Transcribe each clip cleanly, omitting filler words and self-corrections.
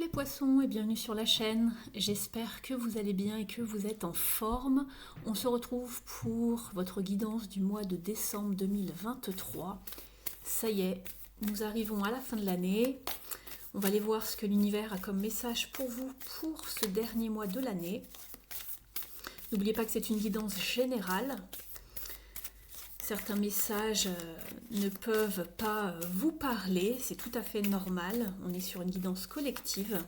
les poissons et bienvenue sur la chaîne. J'espère que vous allez bien et que vous êtes en forme. On se retrouve pour votre guidance du mois de décembre 2023. Ça y est, nous arrivons à la fin de l'année. On va aller voir ce que l'univers a comme message pour vous pour ce dernier mois de l'année. N'oubliez pas que c'est une guidance générale. Certains messages ne peuvent pas vous parler, c'est tout à fait normal, on est sur une guidance collective.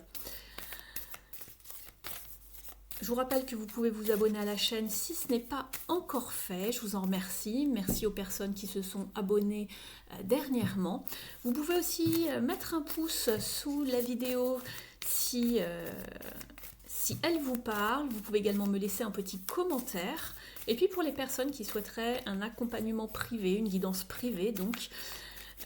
Je vous rappelle que vous pouvez vous abonner à la chaîne si ce n'est pas encore fait, je vous en remercie. Merci aux personnes qui se sont abonnées dernièrement. Vous pouvez aussi mettre un pouce sous la vidéo si elle vous parle. Vous pouvez également me laisser un petit commentaire. Et puis pour les personnes qui souhaiteraient un accompagnement privé, une guidance privée, donc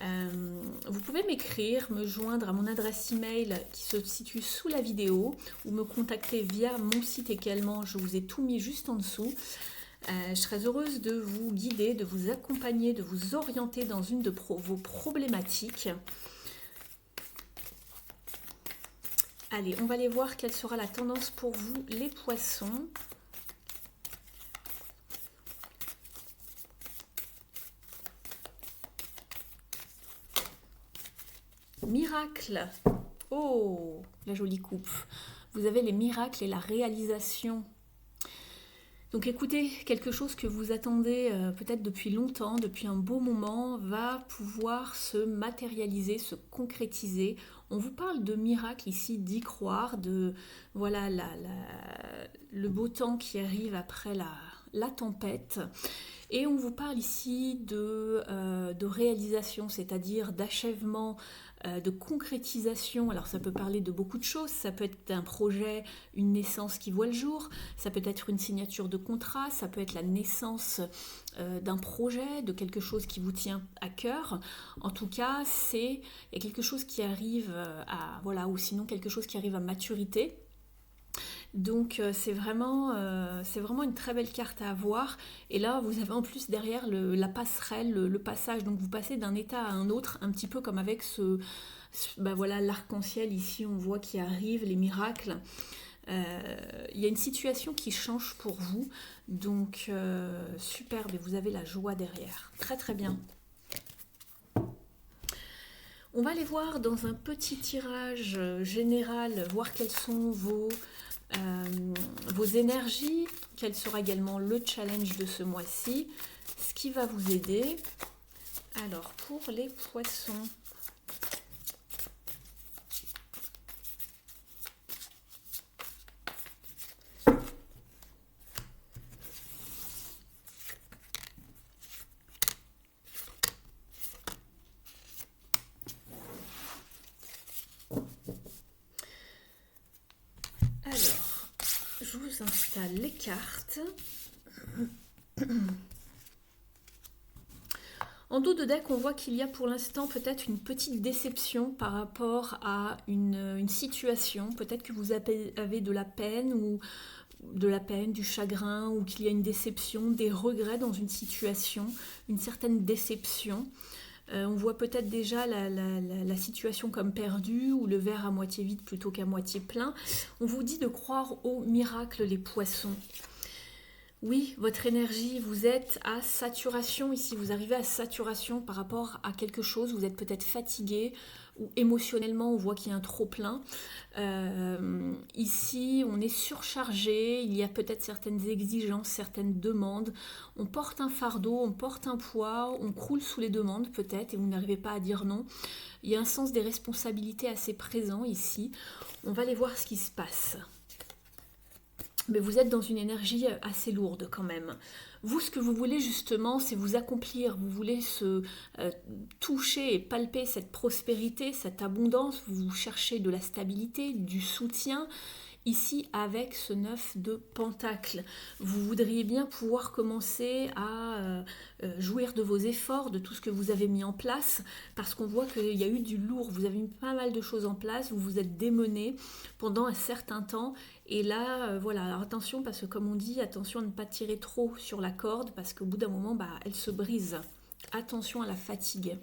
vous pouvez m'écrire, me joindre à mon adresse email qui se situe sous la vidéo ou me contacter via mon site également, je vous ai tout mis juste en dessous. Je serais heureuse de vous guider, de vous accompagner, de vous orienter dans une de vos problématiques. Allez, on va aller voir quelle sera la tendance pour vous, les poissons. Miracle. Oh, la jolie coupe. Vous avez les miracles et la réalisation. Donc écoutez, quelque chose que vous attendez peut-être depuis longtemps, depuis un beau moment, va pouvoir se matérialiser, se concrétiser. On vous parle de miracle ici, d'y croire, de voilà le beau temps qui arrive après la tempête. Et on vous parle ici de réalisation, c'est-à-dire d'achèvement, de concrétisation. Alors ça peut parler de beaucoup de choses, ça peut être un projet, une naissance qui voit le jour, ça peut être une signature de contrat, ça peut être la naissance d'un projet, de quelque chose qui vous tient à cœur. En tout cas, il y a quelque chose qui arrive ou sinon quelque chose qui arrive à maturité. Donc c'est vraiment une très belle carte à avoir. Et là, vous avez en plus derrière la passerelle, le passage. Donc vous passez d'un état à un autre, un petit peu comme avec l'arc-en-ciel. Ici, on voit qui arrive, les miracles. Il y a une situation qui change pour vous. Donc superbe, et vous avez la joie derrière. Très très bien. On va aller voir dans un petit tirage général, voir quels sont vos énergies, quel sera également le challenge de ce mois-ci, ce qui va vous aider. Alors, pour les poissons, je vous installe les cartes. En dos de deck, on voit qu'il y a pour l'instant peut-être une petite déception par rapport à une situation. Peut-être que vous avez de la peine ou du chagrin, ou qu'il y a une déception, des regrets dans une situation, une certaine déception. On voit peut-être déjà la situation comme perdue ou le verre à moitié vide plutôt qu'à moitié plein. On vous dit de croire au miracle, les poissons. Oui, votre énergie, vous êtes à saturation ici, vous arrivez à saturation par rapport à quelque chose, vous êtes peut-être fatigué ou émotionnellement on voit qu'il y a un trop-plein. Ici, on est surchargé, il y a peut-être certaines exigences, certaines demandes, on porte un fardeau, on porte un poids, on croule sous les demandes peut-être et vous n'arrivez pas à dire non. Il y a un sens des responsabilités assez présent ici, on va aller voir ce qui se passe. Mais vous êtes dans une énergie assez lourde quand même. Vous, ce que vous voulez justement, c'est vous accomplir. Vous voulez toucher et palper cette prospérité, cette abondance. Vous cherchez de la stabilité, du soutien. Ici, avec ce 9 de Pentacles, vous voudriez bien pouvoir commencer à jouir de vos efforts, de tout ce que vous avez mis en place, parce qu'on voit qu'il y a eu du lourd, vous avez mis pas mal de choses en place, vous vous êtes démené pendant un certain temps, et là, voilà, alors attention, parce que comme on dit, attention à ne pas tirer trop sur la corde, parce qu'au bout d'un moment, elle se brise. Attention à la fatigue.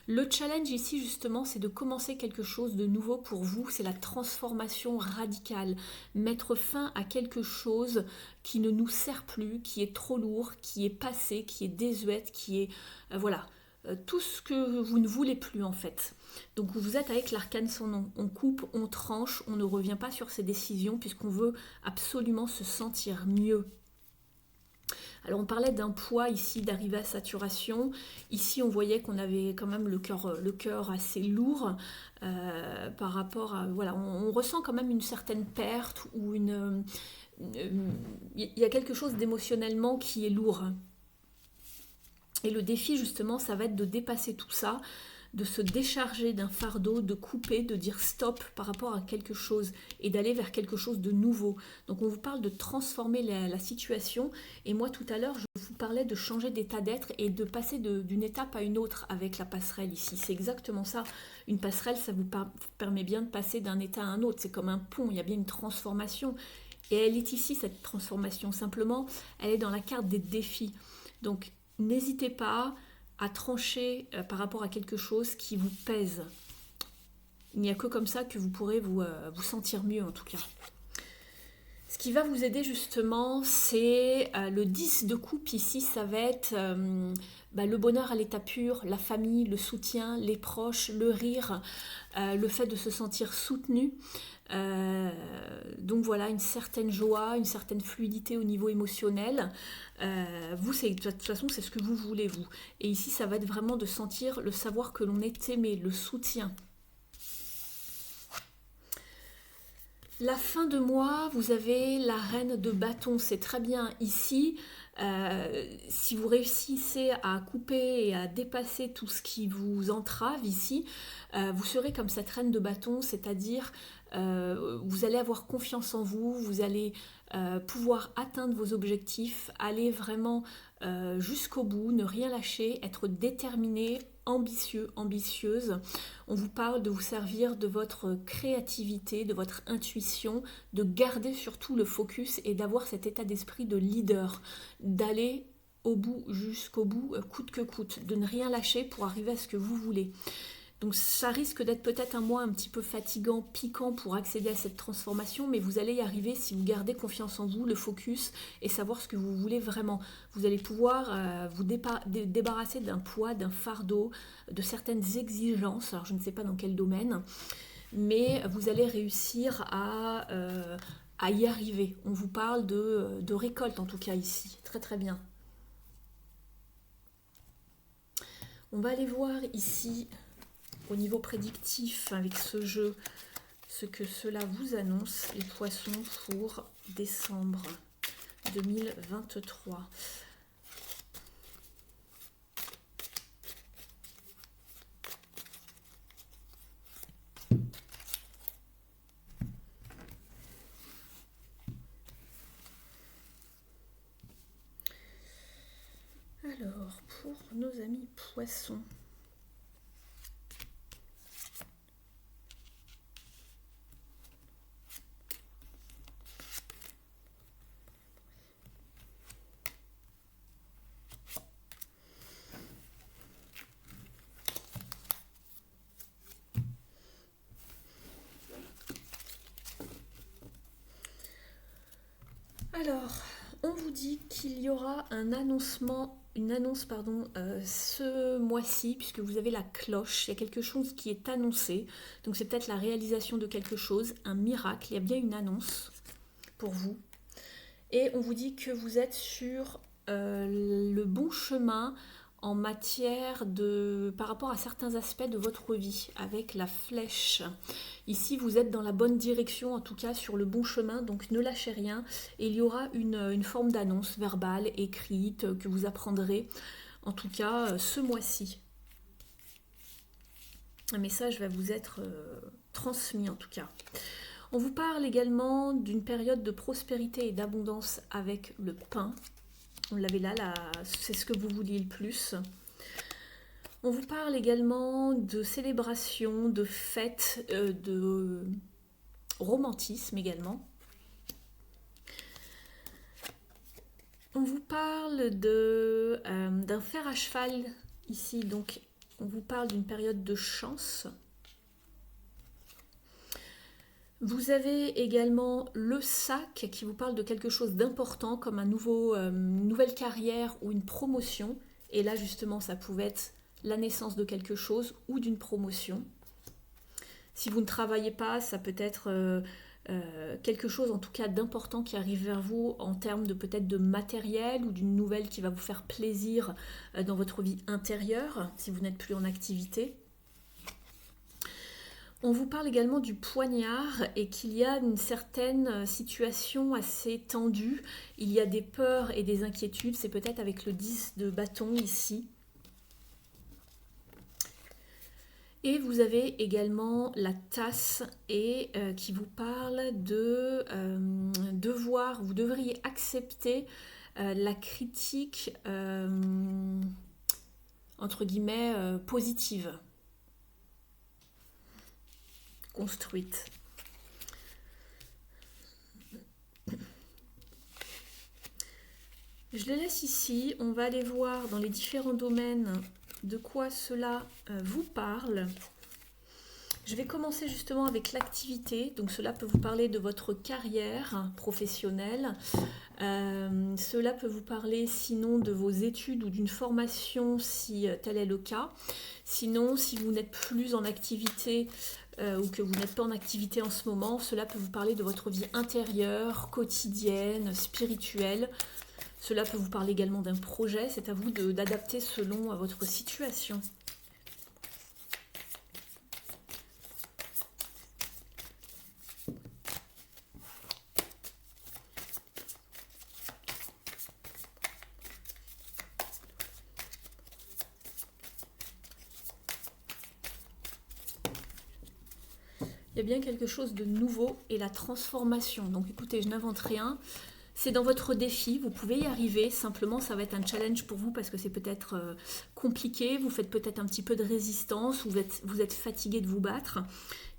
Le challenge ici justement, c'est de commencer quelque chose de nouveau pour vous, c'est la transformation radicale, mettre fin à quelque chose qui ne nous sert plus, qui est trop lourd, qui est passé, qui est désuète, qui est voilà, tout ce que vous ne voulez plus en fait. Donc vous êtes avec l'arcane sans nom, on coupe, on tranche, on ne revient pas sur ses décisions puisqu'on veut absolument se sentir mieux. Alors on parlait d'un poids ici, d'arrivée à saturation. Ici on voyait qu'on avait quand même le cœur assez lourd par rapport à... Voilà, on ressent quand même une certaine perte ou il y a quelque chose d'émotionnellement qui est lourd. Et le défi justement, ça va être de dépasser tout ça, de se décharger d'un fardeau, de couper, de dire stop par rapport à quelque chose et d'aller vers quelque chose de nouveau. Donc on vous parle de transformer la situation et moi tout à l'heure je vous parlais de changer d'état d'être et de passer d'une étape à une autre avec la passerelle ici. C'est exactement ça. Une passerelle, ça vous permet bien de passer d'un état à un autre. C'est comme un pont, il y a bien une transformation. Et elle est ici cette transformation. Simplement, elle est dans la carte des défis. Donc n'hésitez pas à trancher par rapport à quelque chose qui vous pèse. Il n'y a que comme ça que vous pourrez vous sentir mieux en tout cas. Ce qui va vous aider justement, c'est le 10 de coupe ici, ça va être le bonheur à l'état pur, la famille, le soutien, les proches, le rire, le fait de se sentir soutenu. Donc voilà, une certaine joie, une certaine fluidité au niveau émotionnel. Vous, de toute façon, c'est ce que vous voulez, vous. Et ici, ça va être vraiment de sentir le savoir que l'on est aimé, le soutien. La fin de mois, vous avez la reine de bâton, c'est très bien. Ici, si vous réussissez à couper et à dépasser tout ce qui vous entrave ici, vous serez comme cette reine de bâton, c'est-à-dire vous allez avoir confiance en vous, vous allez pouvoir atteindre vos objectifs, aller vraiment jusqu'au bout, ne rien lâcher, être déterminé, ambitieux, ambitieuse. On vous parle de vous servir de votre créativité, de votre intuition, de garder surtout le focus et d'avoir cet état d'esprit de leader, d'aller au bout, jusqu'au bout, coûte que coûte, de ne rien lâcher pour arriver à ce que vous voulez. Donc ça risque d'être peut-être un mois un petit peu fatigant, piquant pour accéder à cette transformation, mais vous allez y arriver si vous gardez confiance en vous, le focus et savoir ce que vous voulez vraiment. Vous allez pouvoir vous débarrasser d'un poids, d'un fardeau, de certaines exigences, alors je ne sais pas dans quel domaine, mais vous allez réussir à y arriver. On vous parle de récolte en tout cas ici, très très bien. On va aller voir ici au niveau prédictif avec ce jeu, ce que cela vous annonce, les poissons pour décembre 2023. Alors, pour nos amis poissons, alors, on vous dit qu'il y aura une annonce ce mois-ci, puisque vous avez la cloche, il y a quelque chose qui est annoncé, donc c'est peut-être la réalisation de quelque chose, un miracle, il y a bien une annonce pour vous. Et on vous dit que vous êtes sur le bon chemin en matière par rapport à certains aspects de votre vie, avec la flèche. Ici, vous êtes dans la bonne direction, en tout cas sur le bon chemin, donc ne lâchez rien. Et il y aura une forme d'annonce verbale, écrite, que vous apprendrez, en tout cas ce mois-ci. Un message va vous être transmis, en tout cas. On vous parle également d'une période de prospérité et d'abondance avec le pain. On l'avait là, c'est ce que vous vouliez le plus. On vous parle également de célébration, de fête, de romantisme également. On vous parle d'un fer à cheval ici, donc On vous parle d'une période de chance. Vous avez également le sac qui vous parle de quelque chose d'important comme une nouvelle carrière ou une promotion. Et là justement ça pouvait être la naissance de quelque chose ou d'une promotion. Si vous ne travaillez pas, ça peut être quelque chose en tout cas d'important qui arrive vers vous en termes de peut-être de matériel ou d'une nouvelle qui va vous faire plaisir dans votre vie intérieure si vous n'êtes plus en activité. On vous parle également du poignard et qu'il y a une certaine situation assez tendue. Il y a des peurs et des inquiétudes. C'est peut-être avec le 10 de bâton ici. Et vous avez également la tasse et qui vous parle de vous devriez accepter la critique entre guillemets positive. Construite. Je les laisse ici. On va aller voir dans les différents domaines de quoi cela vous parle. Je vais commencer justement avec l'activité. Donc cela peut vous parler de votre carrière professionnelle. Cela peut vous parler sinon de vos études ou d'une formation si tel est le cas. Sinon, si vous n'êtes plus en activité ou que vous n'êtes pas en activité en ce moment, cela peut vous parler de votre vie intérieure, quotidienne, spirituelle. Cela peut vous parler également d'un projet. C'est à vous d'adapter selon votre situation. Il y a bien quelque chose de nouveau et la transformation. Donc écoutez, je n'invente rien. C'est dans votre défi, vous pouvez y arriver. Simplement, ça va être un challenge pour vous parce que c'est peut-être compliqué. Vous faites peut-être un petit peu de résistance, vous êtes fatigué de vous battre.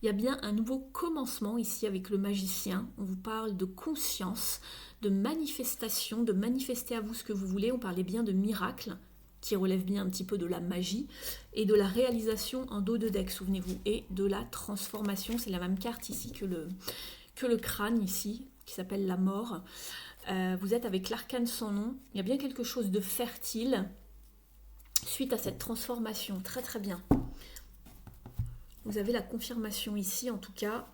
Il y a bien un nouveau commencement ici avec le magicien. On vous parle de conscience, de manifestation, de manifester à vous ce que vous voulez. On parlait bien de miracle, qui relève bien un petit peu de la magie, et de la réalisation en dos de deck, souvenez-vous, et de la transformation. C'est la même carte ici que le crâne ici, qui s'appelle la mort. Vous êtes avec l'arcane sans nom. Il y a bien quelque chose de fertile suite à cette transformation. Très très bien. Vous avez la confirmation ici en tout cas.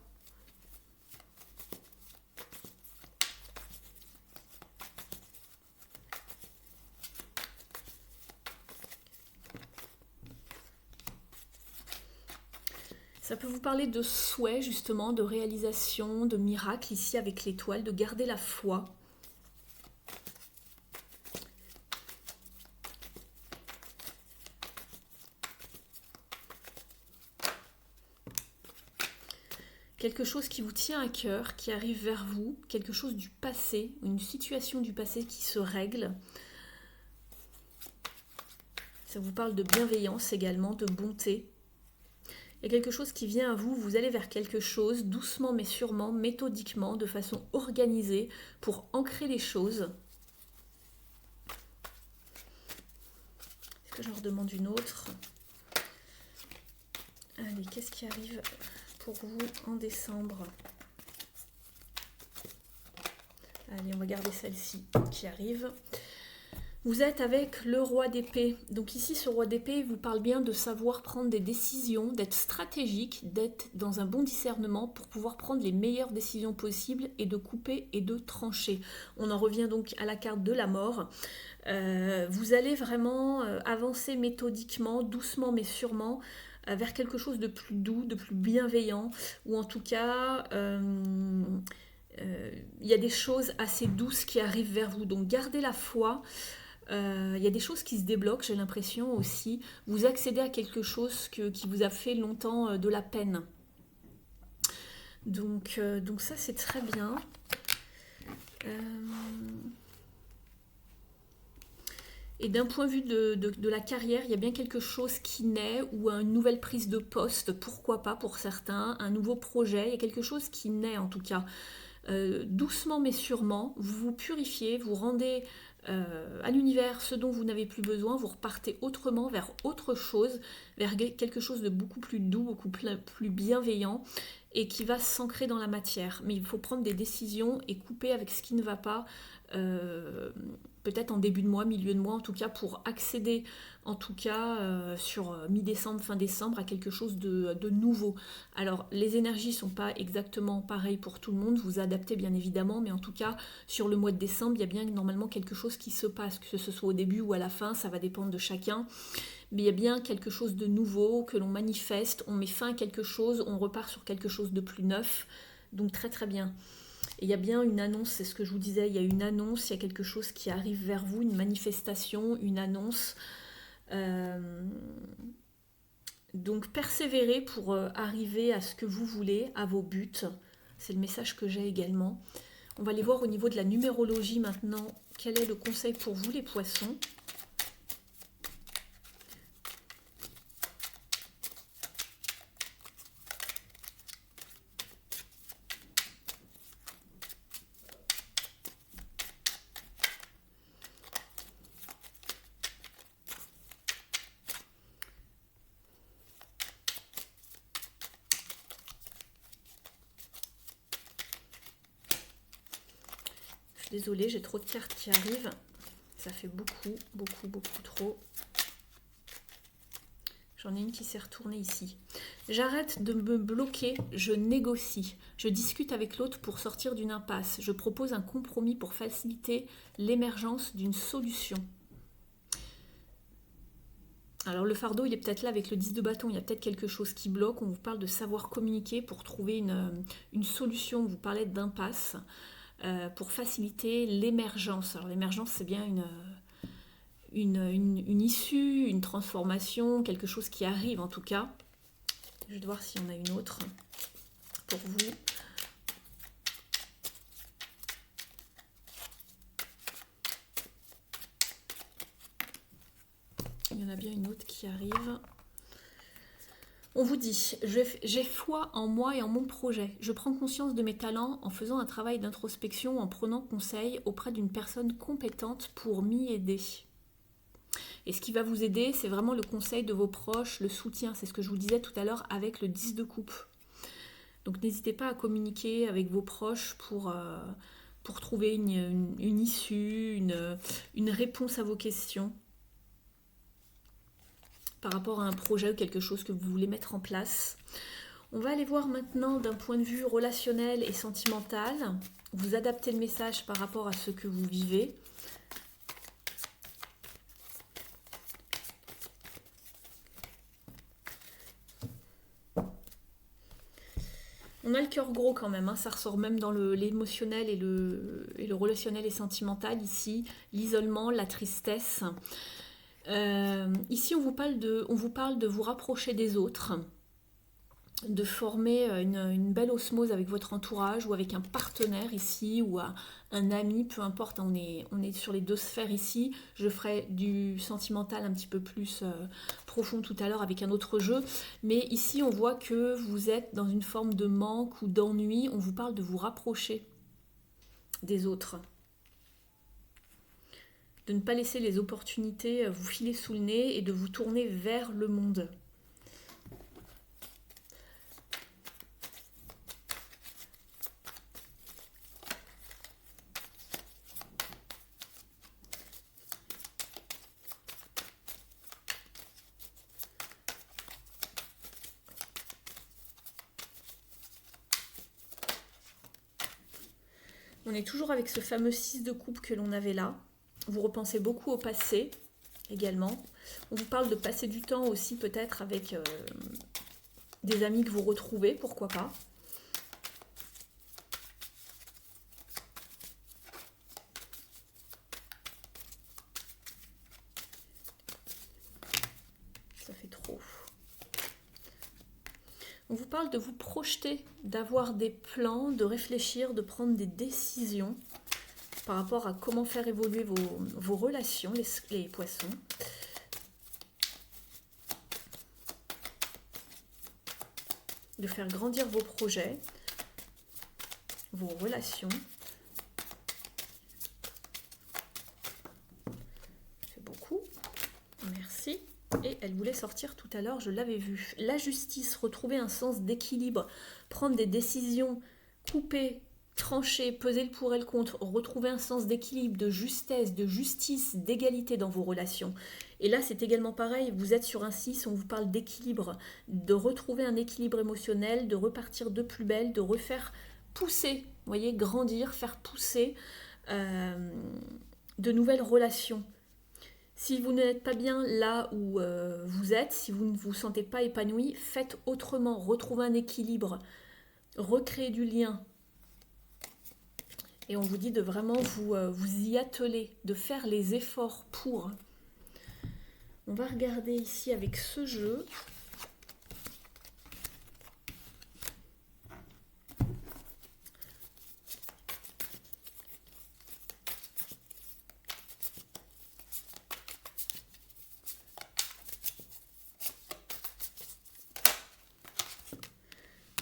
Ça peut vous parler de souhait, justement, de réalisation, de miracle, ici avec l'étoile, de garder la foi. Quelque chose qui vous tient à cœur, qui arrive vers vous, quelque chose du passé, une situation du passé qui se règle. Ça vous parle de bienveillance également, de bonté. Il y a quelque chose qui vient à vous, vous allez vers quelque chose, doucement mais sûrement, méthodiquement, de façon organisée, pour ancrer les choses. Est-ce que j'en redemande une autre? Allez, qu'est-ce qui arrive pour vous en décembre? Allez, on va garder celle-ci qui arrive. Vous êtes avec le roi d'épée. Donc ici, ce roi d'épée vous parle bien de savoir prendre des décisions, d'être stratégique, d'être dans un bon discernement pour pouvoir prendre les meilleures décisions possibles et de couper et de trancher. On en revient donc à la carte de la mort. Vous allez vraiment avancer méthodiquement, doucement mais sûrement, vers quelque chose de plus doux, de plus bienveillant, ou en tout cas... il y a des choses assez douces qui arrivent vers vous. Donc gardez la foi. Il y a des choses qui se débloquent, j'ai l'impression aussi. Vous accédez à quelque chose qui vous a fait longtemps de la peine. Donc ça, c'est très bien. Et d'un point de vue de la carrière, il y a bien quelque chose qui naît, ou une nouvelle prise de poste, pourquoi pas pour certains, un nouveau projet, il y a quelque chose qui naît en tout cas. Doucement mais sûrement, vous vous purifiez, vous rendez à l'univers ce dont vous n'avez plus besoin, vous repartez autrement vers autre chose, vers quelque chose de beaucoup plus doux, beaucoup plus bienveillant et qui va s'ancrer dans la matière. Mais il faut prendre des décisions et couper avec ce qui ne va pas, peut-être en début de mois, milieu de mois en tout cas, pour accéder en tout cas sur mi-décembre, fin décembre à quelque chose de nouveau. Alors les énergies ne sont pas exactement pareilles pour tout le monde, vous adaptez bien évidemment, mais en tout cas sur le mois de décembre, il y a bien normalement quelque chose qui se passe, que ce soit au début ou à la fin, ça va dépendre de chacun. Mais il y a bien quelque chose de nouveau que l'on manifeste, on met fin à quelque chose, on repart sur quelque chose de plus neuf, donc très très bien. Et il y a bien une annonce, c'est ce que je vous disais, il y a une annonce, il y a quelque chose qui arrive vers vous, une manifestation, une annonce. Donc persévérez pour arriver à ce que vous voulez, à vos buts. C'est le message que j'ai également. On va aller voir au niveau de la numérologie maintenant, quel est le conseil pour vous les poissons. Désolée, j'ai trop de cartes qui arrivent. Ça fait beaucoup, beaucoup, beaucoup trop. J'en ai une qui s'est retournée ici. J'arrête de me bloquer, je négocie. Je discute avec l'autre pour sortir d'une impasse. Je propose un compromis pour faciliter l'émergence d'une solution. Alors le fardeau, il est peut-être là avec le 10 de bâton. Il y a peut-être quelque chose qui bloque. On vous parle de savoir communiquer pour trouver une solution. On vous parlait d'impasse. Pour faciliter l'émergence. Alors l'émergence, c'est bien une issue, une transformation, quelque chose qui arrive en tout cas. Je vais voir s'il y en a une autre pour vous. Il y en a bien une autre qui arrive. On vous dit, j'ai foi en moi et en mon projet. Je prends conscience de mes talents en faisant un travail d'introspection, en prenant conseil auprès d'une personne compétente pour m'y aider. Et ce qui va vous aider, c'est vraiment le conseil de vos proches, le soutien. C'est ce que je vous disais tout à l'heure avec le 10 de coupe. Donc n'hésitez pas à communiquer avec vos proches pour trouver une issue, une réponse à vos questions par rapport à un projet ou quelque chose que vous voulez mettre en place. On va aller voir maintenant d'un point de vue relationnel et sentimental. Vous adaptez le message par rapport à ce que vous vivez. On a le cœur gros quand même, hein. Ça ressort même dans l'émotionnel et le relationnel et sentimental ici. L'isolement, la tristesse. Ici, on vous parle de vous rapprocher des autres, de former une belle osmose avec votre entourage ou avec un partenaire ici ou un ami, peu importe, on est sur les deux sphères ici. Je ferai du sentimental un petit peu plus profond tout à l'heure avec un autre jeu, mais ici on voit que vous êtes dans une forme de manque ou d'ennui. On vous parle de vous rapprocher des autres, de ne pas laisser les opportunités vous filer sous le nez et de vous tourner vers le monde. On est toujours avec ce fameux 6 de coupe que l'on avait là. Vous repensez beaucoup au passé également. On vous parle de passer du temps aussi peut-être avec des amis que vous retrouvez, pourquoi pas. Ça fait trop. On vous parle de vous projeter, d'avoir des plans, de réfléchir, de prendre des décisions par rapport à comment faire évoluer vos relations, les poissons. De faire grandir vos projets, vos relations. merci. Et elle voulait sortir tout à l'heure, je l'avais vu. La justice, retrouver un sens d'équilibre, prendre des décisions, couper, trancher, peser le pour et le contre, retrouver un sens d'équilibre, de justesse, de justice, d'égalité dans vos relations. Et là, c'est également pareil, vous êtes sur un 6, on vous parle d'équilibre, de retrouver un équilibre émotionnel, de repartir de plus belle, de refaire pousser, vous voyez, grandir, faire pousser de nouvelles relations. Si vous n'êtes pas bien là où vous êtes, si vous ne vous sentez pas épanoui, faites autrement, retrouvez un équilibre, recréez du lien. Et on vous dit de vraiment vous y atteler, de faire les efforts pour. On va regarder ici avec ce jeu.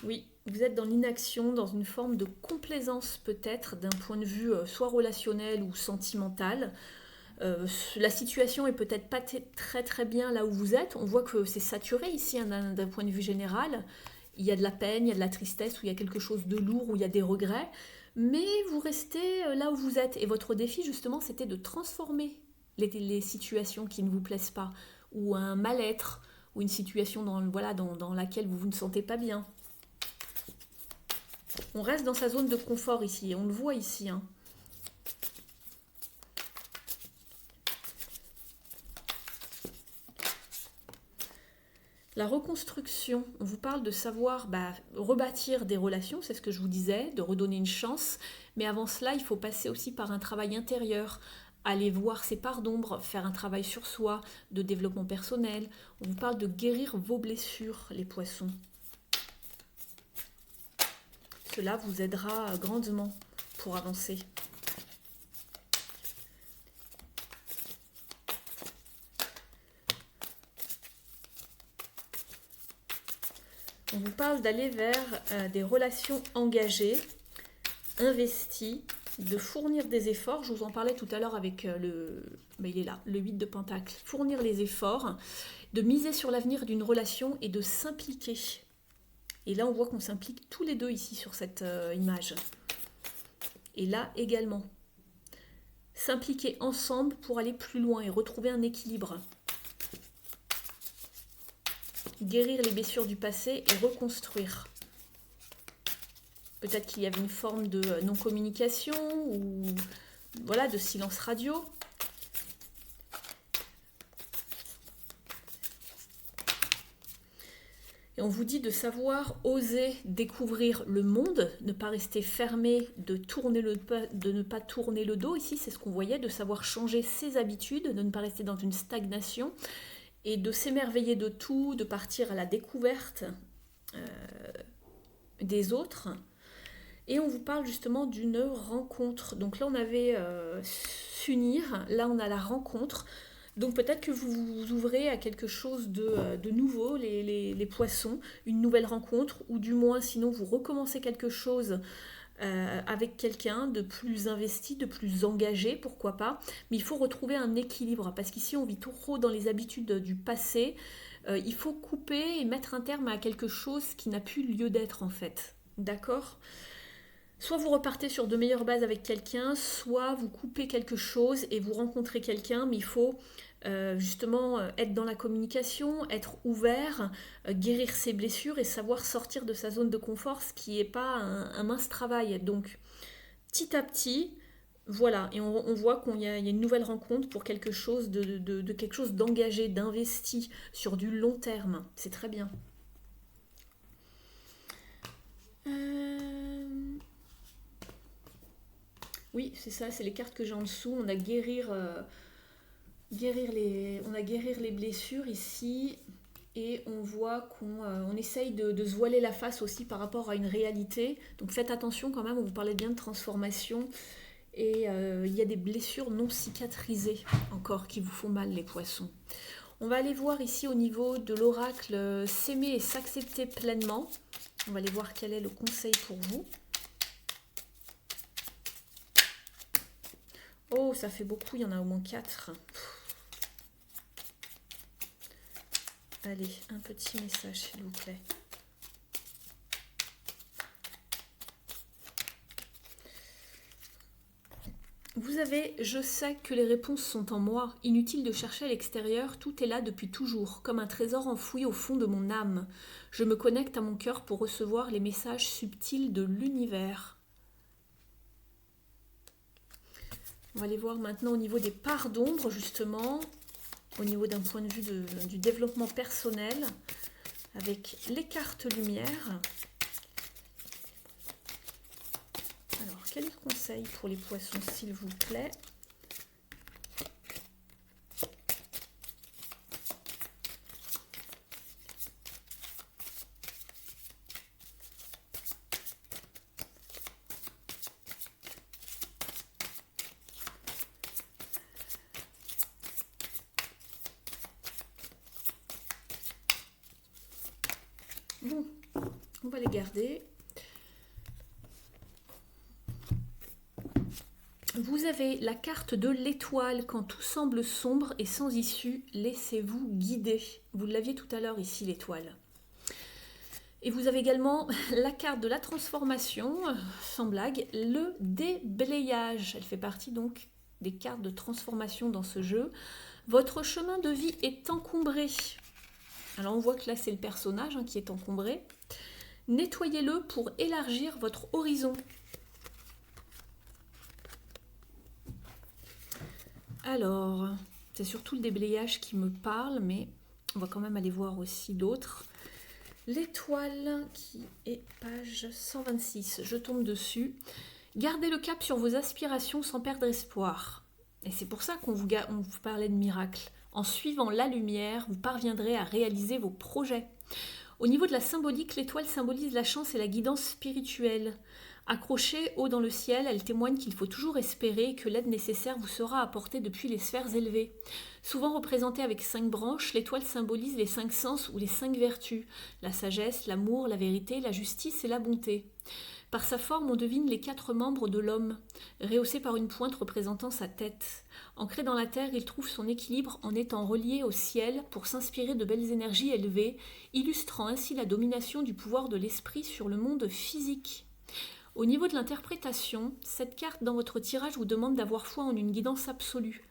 Oui, vous êtes dans l'inaction, dans une forme de complaisance peut-être, d'un point de vue soit relationnel ou sentimental. La situation est peut-être pas très très bien là où vous êtes. On voit que c'est saturé ici hein, d'un point de vue général. Il y a de la peine, il y a de la tristesse, où il y a quelque chose de lourd, où il y a des regrets. Mais vous restez là où vous êtes. Et votre défi justement, c'était de transformer les situations qui ne vous plaisent pas, ou un mal-être, ou une situation dans laquelle vous ne sentez pas bien. On reste dans sa zone de confort ici, on le voit ici. Hein. La reconstruction, on vous parle de savoir rebâtir des relations, c'est ce que je vous disais, de redonner une chance. Mais avant cela, il faut passer aussi par un travail intérieur, aller voir ses parts d'ombre, faire un travail sur soi, de développement personnel. On vous parle de guérir vos blessures, les poissons. Cela vous aidera grandement pour avancer. On vous parle d'aller vers des relations engagées, investies, de fournir des efforts. Je vous en parlais tout à l'heure avec il est là, le 8 de Pentacle. Fournir les efforts, de miser sur l'avenir d'une relation et de s'impliquer. Et là, on voit qu'on s'implique tous les deux ici sur cette image. Et là également. S'impliquer ensemble pour aller plus loin et retrouver un équilibre. Guérir les blessures du passé et reconstruire. Peut-être qu'il y avait une forme de non-communication ou de silence radio. Et on vous dit de savoir oser découvrir le monde, ne pas rester fermé, de ne pas tourner le dos. Ici, c'est ce qu'on voyait, de savoir changer ses habitudes, de ne pas rester dans une stagnation et de s'émerveiller de tout, de partir à la découverte des autres. Et on vous parle justement d'une rencontre. Donc là, on avait s'unir, là, on a la rencontre. Donc peut-être que vous vous ouvrez à quelque chose de nouveau, les poissons, une nouvelle rencontre, ou du moins sinon vous recommencez quelque chose avec quelqu'un de plus investi, de plus engagé, pourquoi pas. Mais il faut retrouver un équilibre, parce qu'ici on vit trop dans les habitudes du passé. Il faut couper et mettre un terme à quelque chose qui n'a plus lieu d'être en fait. D'accord ? Soit vous repartez sur de meilleures bases avec quelqu'un, soit vous coupez quelque chose et vous rencontrez quelqu'un, mais il faut justement être dans la communication, être ouvert, guérir ses blessures et savoir sortir de sa zone de confort, ce qui n'est pas un mince travail. Donc petit à petit, voilà, et on voit qu'il y a une nouvelle rencontre pour quelque chose de quelque chose d'engagé, d'investi sur du long terme. C'est très bien. Oui, c'est ça, c'est les cartes que j'ai en dessous. On a guérir les blessures ici. Et on voit qu'on essaye de se voiler la face aussi par rapport à une réalité. Donc faites attention quand même, on vous parlait bien de transformation. Et il y a des blessures non cicatrisées encore qui vous font mal, les poissons. On va aller voir ici au niveau de l'oracle s'aimer et s'accepter pleinement. On va aller voir quel est le conseil pour vous. Oh, ça fait beaucoup, il y en a au moins 4. Allez, un petit message s'il vous plaît. Vous avez « Je sais que les réponses sont en moi. Inutile de chercher à l'extérieur, tout est là depuis toujours, comme un trésor enfoui au fond de mon âme. Je me connecte à mon cœur pour recevoir les messages subtils de l'univers. » On va aller voir maintenant au niveau des parts d'ombre, justement, au niveau d'un point de vue du développement personnel, avec les cartes lumière. Alors, quel conseil pour les poissons, s'il vous plaît? Bon, on va les garder. Vous avez la carte de l'étoile. Quand tout semble sombre et sans issue, laissez-vous guider. Vous l'aviez tout à l'heure ici, l'étoile. Et vous avez également la carte de la transformation, sans blague, le déblayage. Elle fait partie donc des cartes de transformation dans ce jeu. Votre chemin de vie est encombré. Alors on voit que là c'est le personnage qui est encombré. Nettoyez-le pour élargir votre horizon. Alors, c'est surtout le déblayage qui me parle, mais on va quand même aller voir aussi d'autres. L'étoile qui est page 126, je tombe dessus. Gardez le cap sur vos aspirations sans perdre espoir. Et c'est pour ça qu'on vous parlait de miracle. En suivant la lumière, vous parviendrez à réaliser vos projets. Au niveau de la symbolique, l'étoile symbolise la chance et la guidance spirituelle. Accrochée haut dans le ciel, elle témoigne qu'il faut toujours espérer que l'aide nécessaire vous sera apportée depuis les sphères élevées. Souvent représentée avec 5 branches, l'étoile symbolise les 5 sens ou les 5 vertus, la sagesse, l'amour, la vérité, la justice et la bonté. Par sa forme, on devine les 4 membres de l'homme, rehaussé par une pointe représentant sa tête. Ancré dans la terre, il trouve son équilibre en étant relié au ciel pour s'inspirer de belles énergies élevées, illustrant ainsi la domination du pouvoir de l'esprit sur le monde physique. Au niveau de l'interprétation, cette carte dans votre tirage vous demande d'avoir foi en une guidance absolue.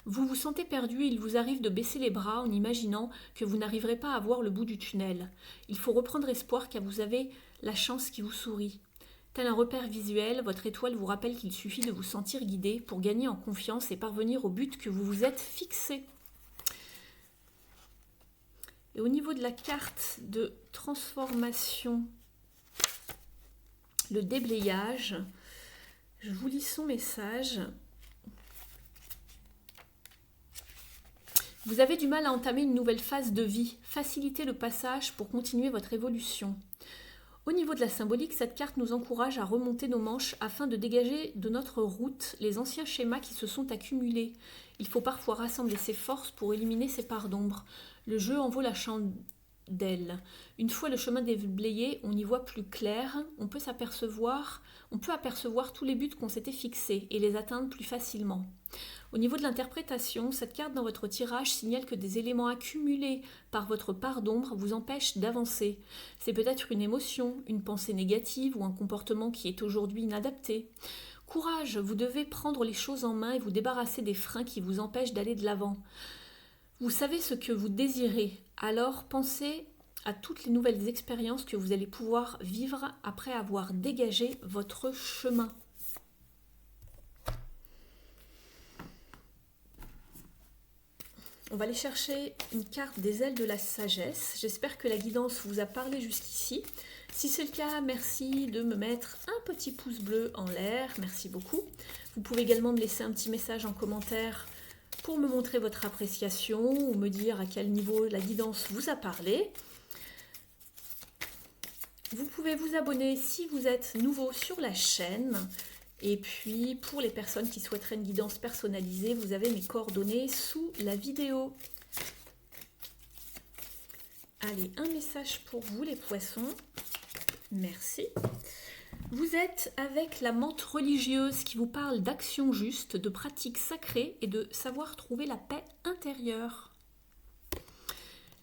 Vous vous sentez perdu et il vous arrive de baisser les bras en imaginant que vous n'arriverez pas à voir le bout du tunnel. Il faut reprendre espoir car vous avez la chance qui vous sourit. Tel un repère visuel, votre étoile vous rappelle qu'il suffit de vous sentir guidé pour gagner en confiance et parvenir au but que vous vous êtes fixé. Et au niveau de la carte de transformation, le déblayage, je vous lis son message. Vous avez du mal à entamer une nouvelle phase de vie. Facilitez le passage pour continuer votre évolution. Au niveau de la symbolique, cette carte nous encourage à remonter nos manches afin de dégager de notre route les anciens schémas qui se sont accumulés. Il faut parfois rassembler ses forces pour éliminer ses parts d'ombre. Le jeu en vaut la chandelle. Une fois le chemin déblayé, on y voit plus clair, on peut apercevoir tous les buts qu'on s'était fixés et les atteindre plus facilement. Au niveau de l'interprétation, cette carte dans votre tirage signale que des éléments accumulés par votre part d'ombre vous empêchent d'avancer. C'est peut-être une émotion, une pensée négative ou un comportement qui est aujourd'hui inadapté. Courage, vous devez prendre les choses en main et vous débarrasser des freins qui vous empêchent d'aller de l'avant. Vous savez ce que vous désirez, alors pensez à toutes les nouvelles expériences que vous allez pouvoir vivre après avoir dégagé votre chemin. On va aller chercher une carte des ailes de la sagesse. J'espère que la guidance vous a parlé jusqu'ici. Si c'est le cas, merci de me mettre un petit pouce bleu en l'air. Merci beaucoup. Vous pouvez également me laisser un petit message en commentaire pour me montrer votre appréciation ou me dire à quel niveau la guidance vous a parlé. Vous pouvez vous abonner si vous êtes nouveau sur la chaîne. Et puis, pour les personnes qui souhaiteraient une guidance personnalisée, vous avez mes coordonnées sous la vidéo. Allez, un message pour vous les poissons. Merci. Vous êtes avec la menthe religieuse qui vous parle d'action juste, de pratiques sacrées et de savoir trouver la paix intérieure.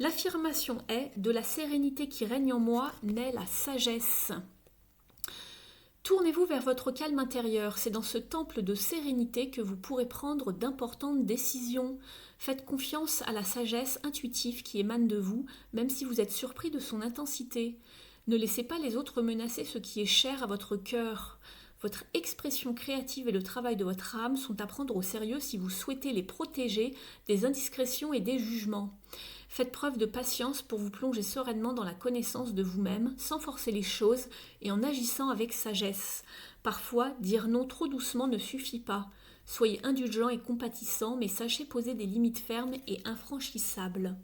L'affirmation est « De la sérénité qui règne en moi naît la sagesse ». Tournez-vous vers votre calme intérieur, c'est dans ce temple de sérénité que vous pourrez prendre d'importantes décisions. Faites confiance à la sagesse intuitive qui émane de vous, même si vous êtes surpris de son intensité. Ne laissez pas les autres menacer ce qui est cher à votre cœur. Votre expression créative et le travail de votre âme sont à prendre au sérieux si vous souhaitez les protéger des indiscrétions et des jugements. Faites preuve de patience pour vous plonger sereinement dans la connaissance de vous-même, sans forcer les choses et en agissant avec sagesse. Parfois, dire non trop doucement ne suffit pas. Soyez indulgent et compatissant, mais sachez poser des limites fermes et infranchissables.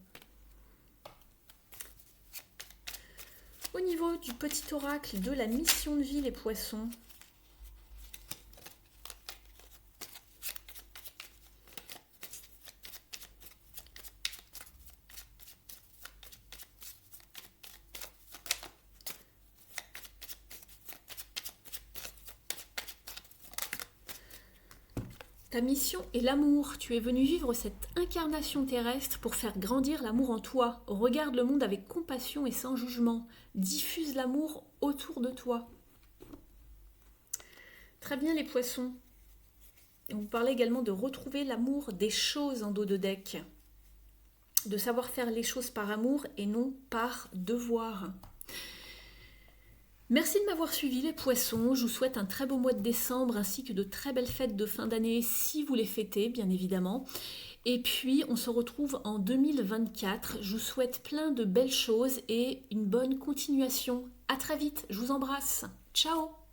Au niveau du petit oracle de la mission de vie, les poissons, ta mission est l'amour. Tu es venu vivre cette incarnation terrestre pour faire grandir l'amour en toi. Regarde le monde avec compassion et sans jugement. Diffuse l'amour autour de toi. Très bien les poissons. On vous parlait également de retrouver l'amour des choses en dos de deck. De savoir faire les choses par amour et non par devoir. Merci de m'avoir suivi les poissons, je vous souhaite un très beau mois de décembre ainsi que de très belles fêtes de fin d'année si vous les fêtez bien évidemment. Et puis on se retrouve en 2024, je vous souhaite plein de belles choses et une bonne continuation. À très vite, je vous embrasse, ciao.